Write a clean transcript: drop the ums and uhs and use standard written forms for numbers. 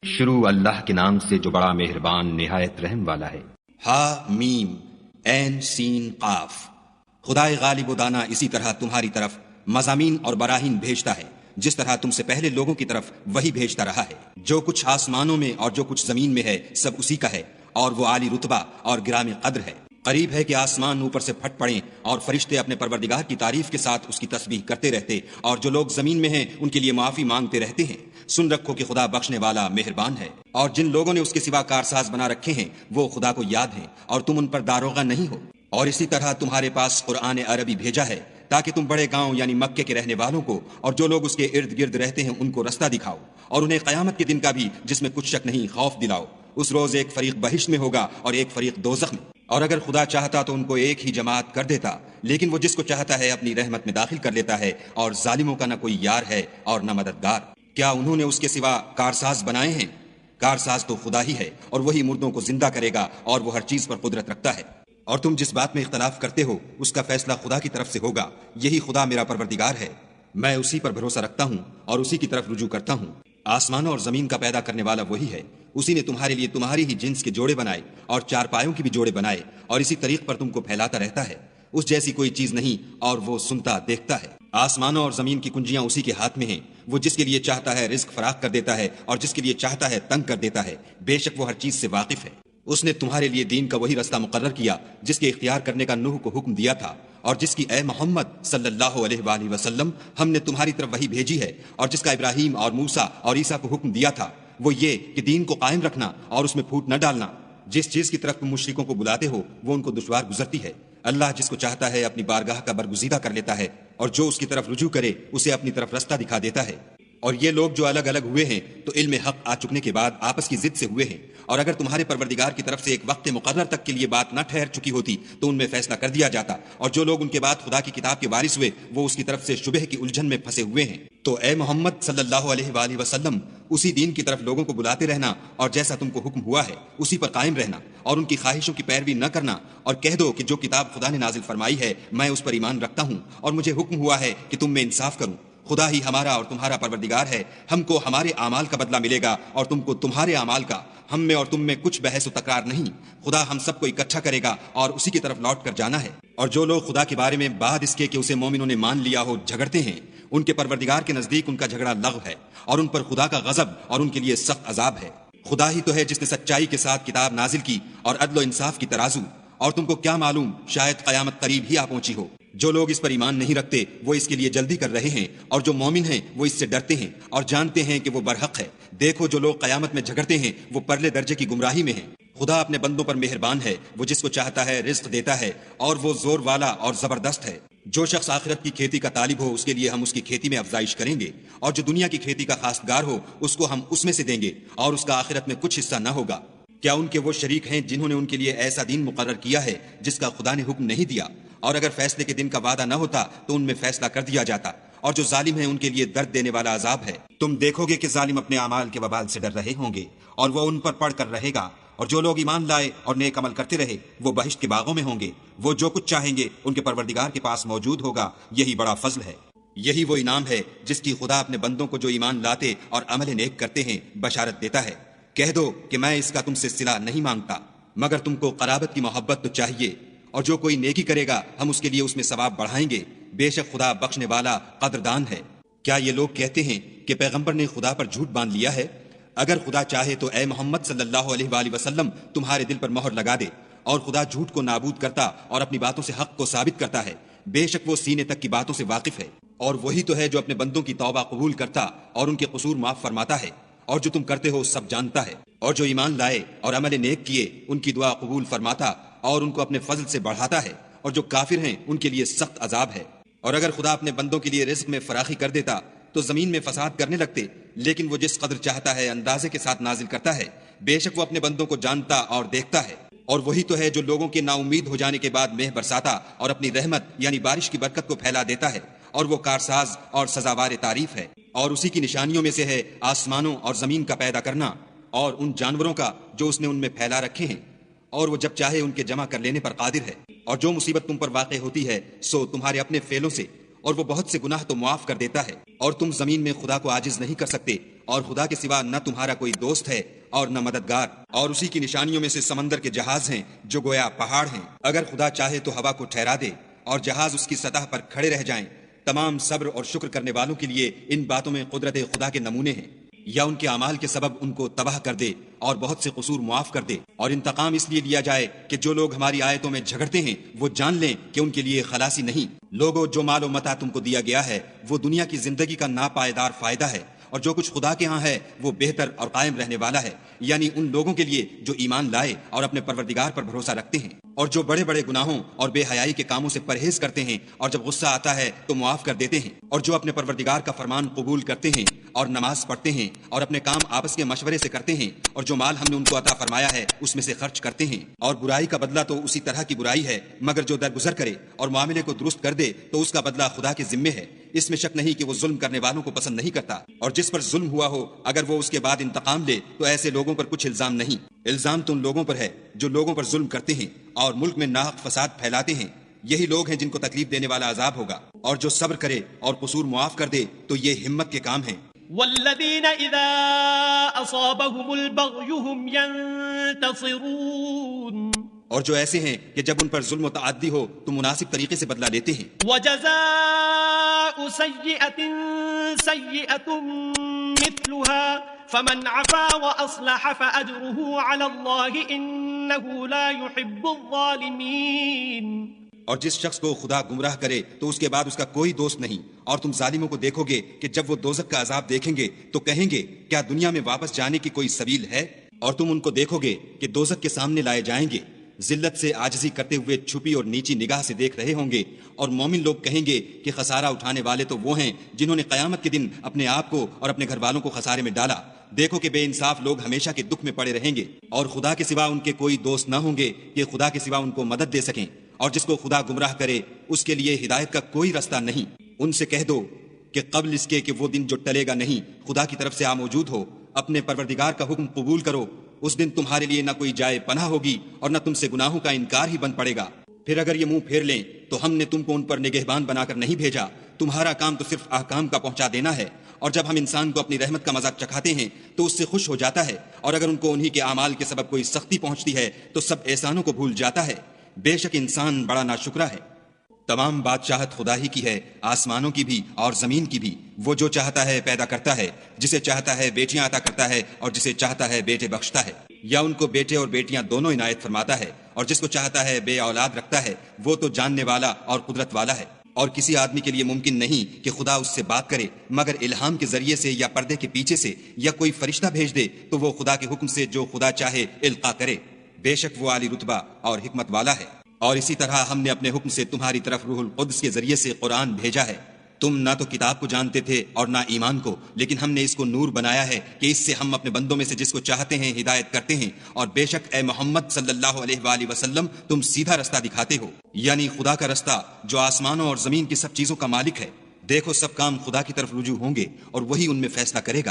شروع اللہ کے نام سے جو بڑا مہربان نہایت رحم والا ہے۔ ہا میم عین سین قاف۔ خدائے غالب و دانا اسی طرح تمہاری طرف مضامین اور براہین بھیجتا ہے جس طرح تم سے پہلے لوگوں کی طرف وہی بھیجتا رہا ہے۔ جو کچھ آسمانوں میں اور جو کچھ زمین میں ہے سب اسی کا ہے، اور وہ عالی رتبہ اور گرام قدر ہے۔ قریب ہے کہ آسمان اوپر سے پھٹ پڑیں اور فرشتے اپنے پروردگار کی تعریف کے ساتھ اس کی تسبیح کرتے رہتے، اور جو لوگ زمین میں ہیں ان کے لیے معافی مانگتے رہتے ہیں۔ سن رکھو کہ خدا بخشنے والا مہربان ہے، اور جن لوگوں نے اس کے سوا کارساز بنا رکھے ہیں وہ خدا کو یاد ہیں اور تم ان پر داروغہ نہیں ہو۔ اور اسی طرح تمہارے پاس قرآن عربی بھیجا ہے تاکہ تم بڑے گاؤں یعنی مکے کے رہنے والوں کو اور جو لوگ اس کے ارد گرد رہتے ہیں ان کو رستہ دکھاؤ، اور انہیں قیامت کے دن کا بھی جس میں کچھ شک نہیں خوف دلاؤ۔ اس روز ایک فریق بہشت میں ہوگا اور ایک فریق دوزخ میں، اور اگر خدا چاہتا تو ان کو ایک ہی جماعت کر دیتا، لیکن وہ جس کو چاہتا ہے اپنی رحمت میں داخل کر لیتا ہے، اور ظالموں کا نہ کوئی یار ہے اور نہ مددگار۔ کیا انہوں نے اس کے سوا کارساز بنائے ہیں؟ کارساز تو خدا ہی ہے، اور وہی مردوں کو زندہ کرے گا، اور وہ ہر چیز پر قدرت رکھتا ہے۔ اور تم جس بات میں اختلاف کرتے ہو اس کا فیصلہ خدا کی طرف سے ہوگا، یہی خدا میرا پروردگار ہے، میں اسی پر بھروسہ رکھتا ہوں اور اسی کی طرف رجوع کرتا ہوں۔ آسمانوں اور زمین کا پیدا کرنے والا وہی ہے، اسی نے تمہارے لیے تمہاری ہی جنس کے جوڑے بنائے اور چارپایوں کی بھی جوڑے بنائے، اور اسی طریق پر تم کو پھیلاتا رہتا ہے۔ اس جیسی کوئی چیز نہیں، اور وہ سنتا دیکھتا ہے۔ آسمانوں اور زمین کی کنجیاں اسی کے ہاتھ میں ہیں، وہ جس کے لیے چاہتا ہے رزق فراخ کر دیتا ہے اور جس کے لیے چاہتا ہے تنگ کر دیتا ہے، بے شک وہ ہر چیز سے واقف ہے۔ اس نے تمہارے لیے دین کا وہی رستہ مقرر کیا جس کے اختیار کرنے کا نوح کو حکم دیا تھا، اور جس کی اے محمد صلی اللہ علیہ وآلہ وسلم ہم نے تمہاری طرف وہی بھیجی ہے، اور جس کا ابراہیم اور موسیٰ اور عیسیٰ کو حکم دیا تھا، وہ یہ کہ دین کو قائم رکھنا اور اس میں پھوٹ نہ ڈالنا۔ جس چیز کی طرف تم مشرکوں کو بلاتے ہو وہ ان کو دشوار گزرتی ہے۔ اللہ جس کو چاہتا ہے اپنی بارگاہ کا برگزیدہ کر لیتا ہے، اور جو اس کی طرف رجوع کرے اسے اپنی طرف رستہ دکھا دیتا ہے۔ اور یہ لوگ جو الگ الگ ہوئے ہیں تو علم حق آ چکنے کے بعد آپس کی ضد سے ہوئے ہیں، اور اگر تمہارے پروردگار کی طرف سے ایک وقت مقرر تک کے لیے بات نہ ٹھہر چکی ہوتی تو ان میں فیصلہ کر دیا جاتا، اور جو لوگ ان کے بعد خدا کی کتاب کے وارث ہوئے وہ اس کی طرف سے شبہ کی الجھن میں پھنسے ہوئے ہیں۔ تو اے محمد صلی اللہ علیہ وآلہ وسلم اسی دین کی طرف لوگوں کو بلاتے رہنا، اور جیسا تم کو حکم ہوا ہے اسی پر قائم رہنا، اور ان کی خواہشوں کی پیروی نہ کرنا، اور کہہ دو کہ جو کتاب خدا نے نازل فرمائی ہے میں اس پر ایمان رکھتا ہوں، اور مجھے حکم ہوا ہے کہ تم میں انصاف کروں۔ خدا ہی ہمارا اور تمہارا پروردگار ہے، ہم کو ہمارے اعمال کا بدلہ ملے گا اور تم کو تمہارے اعمال کا، ہم میں اور تم میں کچھ بحث و تکرار نہیں۔ خدا ہم سب کو اکٹھا کرے گا اور اسی کی طرف لوٹ کر جانا ہے۔ اور جو لوگ خدا کے بارے میں بعد اس کے کہ اسے مومنوں نے مان لیا ہو جھگڑتے ہیں، ان کے پروردگار کے نزدیک ان کا جھگڑا لغو ہے، اور ان پر خدا کا غضب اور ان کے لیے سخت عذاب ہے۔ خدا ہی تو ہے جس نے سچائی کے ساتھ کتاب نازل کی اور عدل و انصاف کی ترازو، اور تم کو کیا معلوم شاید قیامت قریب ہی آ پہنچی ہو۔ جو لوگ اس پر ایمان نہیں رکھتے وہ اس کے لیے جلدی کر رہے ہیں، اور جو مومن ہیں وہ اس سے ڈرتے ہیں اور جانتے ہیں کہ وہ برحق ہے۔ دیکھو جو لوگ قیامت میں جھگڑتے ہیں وہ پرلے درجے کی گمراہی میں ہیں۔ خدا اپنے بندوں پر مہربان ہے، وہ جس کو چاہتا ہے رزق دیتا ہے، اور وہ زور والا اور زبردست ہے۔ جو شخص آخرت کی کھیتی کا طالب ہو اس کے لیے ہم اس کی کھیتی میں افزائش کریں گے، اور جو دنیا کی کھیتی کا خواستگار ہو اس کو ہم اس میں سے دیں گے، اور اس کا آخرت میں کچھ حصہ نہ ہوگا۔ کیا ان کے وہ شریک ہیں جنہوں نے ان کے لیے ایسا دین مقرر کیا ہے جس کا خدا نے حکم نہیں دیا؟ اور اگر فیصلے کے دن کا وعدہ نہ ہوتا تو ان میں فیصلہ کر دیا جاتا، اور جو ظالم ہیں ان کے لیے درد دینے والا عذاب ہے۔ تم دیکھو گے کہ ظالم اپنے اعمال کے وبال سے ڈر رہے ہوں گے، اور وہ ان پر پڑھ کر رہے گا، اور جو لوگ ایمان لائے اور نیک عمل کرتے رہے وہ بہشت کے باغوں میں ہوں گے۔ وہ جو کچھ چاہیں گے ان کے پروردگار کے پاس موجود ہوگا، یہی بڑا فضل ہے۔ یہی وہ انعام ہے جس کی خدا اپنے بندوں کو جو ایمان لاتے اور عمل نیک کرتے ہیں بشارت دیتا ہے۔ کہہ دو کہ میں اس کا تم سے صلہ نہیں مانگتا، مگر تم کو قرابت کی محبت تو چاہیے، اور جو کوئی نیکی کرے گا ہم اس کے لیے اس میں ثواب بڑھائیں گے، بے شک خدا بخشنے والا قدردان ہے۔ کیا یہ لوگ کہتے ہیں کہ پیغمبر نے خدا پر جھوٹ باندھ لیا ہے؟ اگر خدا چاہے تو اے محمد صلی اللہ علیہ وآلہ وسلم تمہارے دل پر مہر لگا دے، اور خدا جھوٹ کو نابود کرتا اور اپنی باتوں سے حق کو ثابت کرتا ہے، بے شک وہ سینے تک کی باتوں سے واقف ہے۔ اور وہی تو ہے جو اپنے بندوں کی توبہ قبول کرتا اور ان کے قصور معاف فرماتا ہے، اور جو تم کرتے ہو سب جانتا ہے۔ اور جو ایمان لائے اور عمل نیک کیے ان کی دعا قبول فرماتا اور ان کو اپنے فضل سے بڑھاتا ہے، اور جو کافر ہیں ان کے لیے سخت عذاب ہے۔ اور اگر خدا اپنے بندوں کے لیے رزق میں فراخی کر دیتا تو زمین میں فساد کرنے لگتے، لیکن وہ جس قدر چاہتا ہے اندازے کے ساتھ نازل کرتا ہے، بے شک وہ اپنے بندوں کو جانتا اور دیکھتا ہے۔ اور وہی تو ہے جو لوگوں کے نا امید ہو جانے کے بعد مہ برساتا اور اپنی رحمت یعنی بارش کی برکت کو پھیلا دیتا ہے، اور وہ کارساز اور سزاوار تعریف ہے۔ اور اسی کی نشانیوں میں سے ہے آسمانوں اور زمین کا پیدا کرنا، اور ان جانوروں کا جو اس نے ان میں پھیلا رکھے ہیں، اور وہ جب چاہے ان کے جمع کر لینے پر قادر ہے۔ اور جو مصیبت تم پر واقع ہوتی ہے سو تمہارے اپنے فعلوں سے اور وہ بہت سے گناہ تو معاف کر دیتا ہے، اور تم زمین میں خدا کو عاجز نہیں کر سکتے، اور خدا کے سوا نہ تمہارا کوئی دوست ہے اور نہ مددگار، اور اسی کی نشانیوں میں سے سمندر کے جہاز ہیں جو گویا پہاڑ ہیں، اگر خدا چاہے تو ہوا کو ٹھہرا دے اور جہاز اس کی سطح پر کھڑے رہ جائیں۔ تمام صبر اور شکر کرنے والوں کے لیے ان باتوں میں قدرت خدا کے نمونے ہیں، یا ان کے اعمال کے سبب ان کو تباہ کر دے اور بہت سے قصور معاف کر دے، اور انتقام اس لیے لیا جائے کہ جو لوگ ہماری آیتوں میں جھگڑتے ہیں وہ جان لیں کہ ان کے لیے خلاصی نہیں۔ لوگوں، جو مال و متاع تم کو دیا گیا ہے وہ دنیا کی زندگی کا ناپائیدار فائدہ ہے، اور جو کچھ خدا کے ہاں ہے وہ بہتر اور قائم رہنے والا ہے، یعنی ان لوگوں کے لیے جو ایمان لائے اور اپنے پروردگار پر بھروسہ رکھتے ہیں، اور جو بڑے بڑے گناہوں اور بے حیائی کے کاموں سے پرہیز کرتے ہیں اور جب غصہ آتا ہے تو معاف کر دیتے ہیں، اور جو اپنے پروردگار کا فرمان قبول کرتے ہیں اور نماز پڑھتے ہیں اور اپنے کام آپس کے مشورے سے کرتے ہیں، اور جو مال ہم نے ان کو عطا فرمایا ہے اس میں سے خرچ کرتے ہیں، اور برائی کا بدلہ تو اسی طرح کی برائی ہے، مگر جو درگزر کرے اور معاملے کو درست کر دے تو اس کا بدلہ خدا کے ذمے ہے۔ اس میں شک نہیں کہ وہ ظلم کرنے والوں کو پسند نہیں کرتا، اور جس پر ظلم ہوا ہو اگر وہ اس کے بعد انتقام لے تو ایسے لوگوں پر کچھ الزام نہیں، الزام تو ان لوگوں پر ہے جو لوگوں پر ظلم کرتے ہیں اور ملک میں ناحق فساد پھیلاتے ہیں، یہی لوگ ہیں جن کو تکلیف دینے والا عذاب ہوگا، اور جو صبر کرے اور قصور معاف کر دے تو یہ ہمت کے کام ہیں۔ والذین اذا اصابهم البغی هم ينتصرون، اور جو ایسے ہیں کہ جب ان پر ظلم و تعدی ہو تو مناسب طریقے سے بدلہ لیتے ہیں۔ وجزاء سیئۃ سیئۃ مثلها فمن عفا واصلح فاجره على الله انه لا يحب الظالمین، اور جس شخص کو خدا گمراہ کرے تو اس کے بعد اس کا کوئی دوست نہیں، اور تم ظالموں کو دیکھو گے کہ جب وہ دوزخ کا عذاب دیکھیں گے تو کہیں گے کیا دنیا میں واپس جانے کی کوئی سبیل ہے، اور تم ان کو دیکھو گے کہ دوزخ کے سامنے لائے جائیں گے، ذلت سے عاجزی کرتے ہوئے چھپی اور نیچی نگاہ سے دیکھ رہے ہوں گے، اور مومن لوگ کہیں گے کہ خسارہ اٹھانے والے تو وہ ہیں جنہوں نے قیامت کے دن اپنے آپ کو اور اپنے گھر والوں کو خسارے میں ڈالا۔ دیکھو کہ بے انصاف لوگ ہمیشہ کے دکھ میں پڑے رہیں گے، اور خدا کے سوا ان کے کوئی دوست نہ ہوں گے کہ خدا کے سوا ان کو مدد دے سکیں، اور جس کو خدا گمراہ کرے اس کے لیے ہدایت کا کوئی رستہ نہیں۔ ان سے کہہ دو کہ قبل اس کے کہ وہ دن جو ٹلے گا نہیں خدا کی طرف سے آ موجود ہو، اپنے پروردگار کا حکم قبول کرو، اس دن تمہارے لیے نہ کوئی جائے پناہ ہوگی اور نہ تم سے گناہوں کا انکار ہی بن پڑے گا۔ پھر اگر یہ منہ پھیر لیں تو ہم نے تم کو ان پر نگہبان بنا کر نہیں بھیجا، تمہارا کام تو صرف احکام کا پہنچا دینا ہے، اور جب ہم انسان کو اپنی رحمت کا مذاق چکھاتے ہیں تو اس سے خوش ہو جاتا ہے، اور اگر ان کو انہی کے اعمال کے سبب کوئی سختی پہنچتی ہے تو سب احسانوں کو بھول جاتا ہے۔ بے شک انسان بڑا ناشکرا ہے۔ تمام بادشاہت خدا ہی کی ہے، آسمانوں کی بھی اور زمین کی بھی۔ وہ جو چاہتا ہے پیدا کرتا ہے، جسے چاہتا ہے بیٹیاں عطا کرتا ہے اور جسے چاہتا ہے بیٹے بخشتا ہے، یا ان کو بیٹے اور بیٹیاں دونوں عنایت فرماتا ہے، اور جس کو چاہتا ہے بے اولاد رکھتا ہے، وہ تو جاننے والا اور قدرت والا ہے۔ اور کسی آدمی کے لیے ممکن نہیں کہ خدا اس سے بات کرے مگر الہام کے ذریعے سے یا پردے کے پیچھے سے، یا کوئی فرشتہ بھیج دے تو وہ خدا کے حکم سے جو خدا چاہے القا کرے۔ بے شک وہ عالی رتبہ اور حکمت والا ہے۔ اور اسی طرح ہم نے اپنے حکم سے تمہاری طرف روح القدس کے ذریعے سے قرآن بھیجا ہے۔ تم نہ تو کتاب کو جانتے تھے اور نہ ایمان کو، لیکن ہم نے اس کو نور بنایا ہے کہ اس سے ہم اپنے بندوں میں سے جس کو چاہتے ہیں ہدایت کرتے ہیں، اور بے شک اے محمد صلی اللہ علیہ وآلہ وسلم تم سیدھا رستہ دکھاتے ہو، یعنی خدا کا رستہ جو آسمانوں اور زمین کی سب چیزوں کا مالک ہے۔ دیکھو سب کام خدا کی طرف رجوع ہوں گے اور وہی ان میں فیصلہ کرے گا۔